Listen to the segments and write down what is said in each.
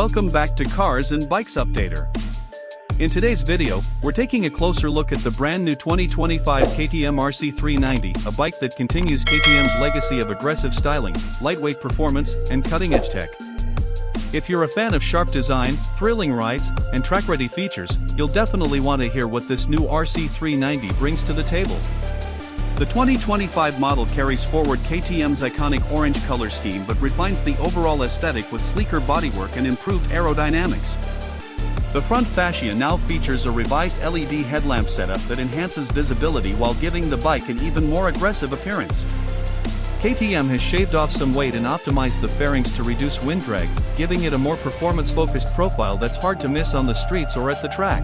Welcome back to Cars and Bikes Updater. In today's video, we're taking a closer look at the brand new 2025 KTM RC 390, a bike that continues KTM's legacy of aggressive styling, lightweight performance, and cutting-edge tech. If you're a fan of sharp design, thrilling rides, and track-ready features, you'll definitely want to hear what this new RC 390 brings to the table. The 2025 model carries forward KTM's iconic orange color scheme but refines the overall aesthetic with sleeker bodywork and improved aerodynamics. The front fascia now features a revised LED headlamp setup that enhances visibility while giving the bike an even more aggressive appearance. KTM has shaved off some weight and optimized the fairings to reduce wind drag, giving it a more performance-focused profile that's hard to miss on the streets or at the track.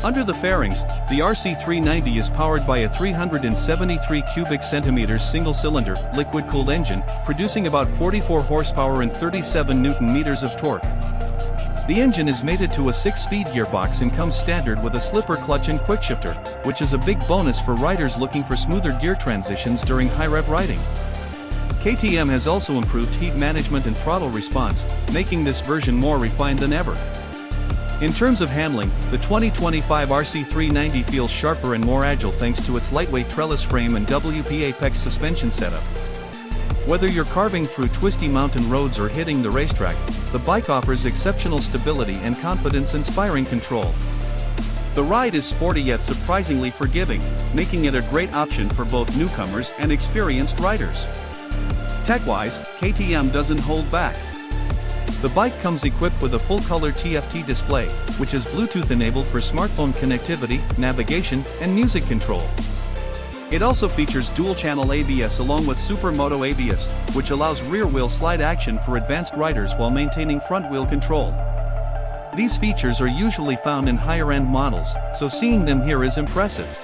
Under the fairings, the RC 390 is powered by a 373 cubic centimeters single-cylinder, liquid-cooled engine, producing about 44 horsepower and 37 newton-meters of torque. The engine is mated to a 6-speed gearbox and comes standard with a slipper clutch and quickshifter, which is a big bonus for riders looking for smoother gear transitions during high-rev riding. KTM has also improved heat management and throttle response, making this version more refined than ever. In terms of handling, the 2025 RC 390 feels sharper and more agile thanks to its lightweight trellis frame and WP Apex suspension setup. Whether you're carving through twisty mountain roads or hitting the racetrack, the bike offers exceptional stability and confidence-inspiring control. The ride is sporty yet surprisingly forgiving, making it a great option for both newcomers and experienced riders. Tech-wise, KTM doesn't hold back. The bike comes equipped with a full-color TFT display, which is Bluetooth-enabled for smartphone connectivity, navigation, and music control. It also features dual-channel ABS along with Supermoto ABS, which allows rear-wheel slide action for advanced riders while maintaining front-wheel control. These features are usually found in higher-end models, so seeing them here is impressive.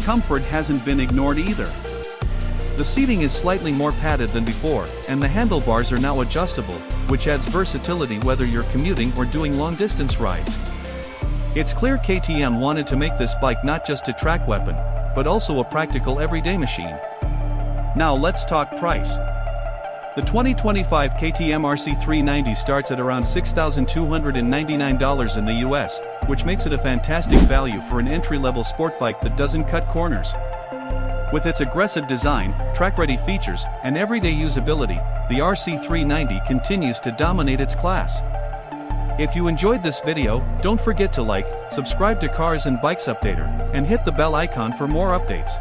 Comfort hasn't been ignored either. The seating is slightly more padded than before, and the handlebars are now adjustable, which adds versatility whether you're commuting or doing long-distance rides. It's clear KTM wanted to make this bike not just a track weapon, but also a practical everyday machine. Now let's talk price. The 2025 KTM RC 390 starts at around $6,299 in the US, which makes it a fantastic value for an entry-level sport bike that doesn't cut corners. With its aggressive design, track-ready features, and everyday usability, the RC 390 continues to dominate its class. If you enjoyed this video, don't forget to like, subscribe to Cars and Bikes Updater, and hit the bell icon for more updates.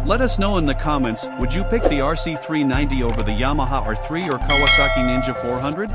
Let us know in the comments, would you pick the RC 390 over the Yamaha R3 or Kawasaki Ninja 400?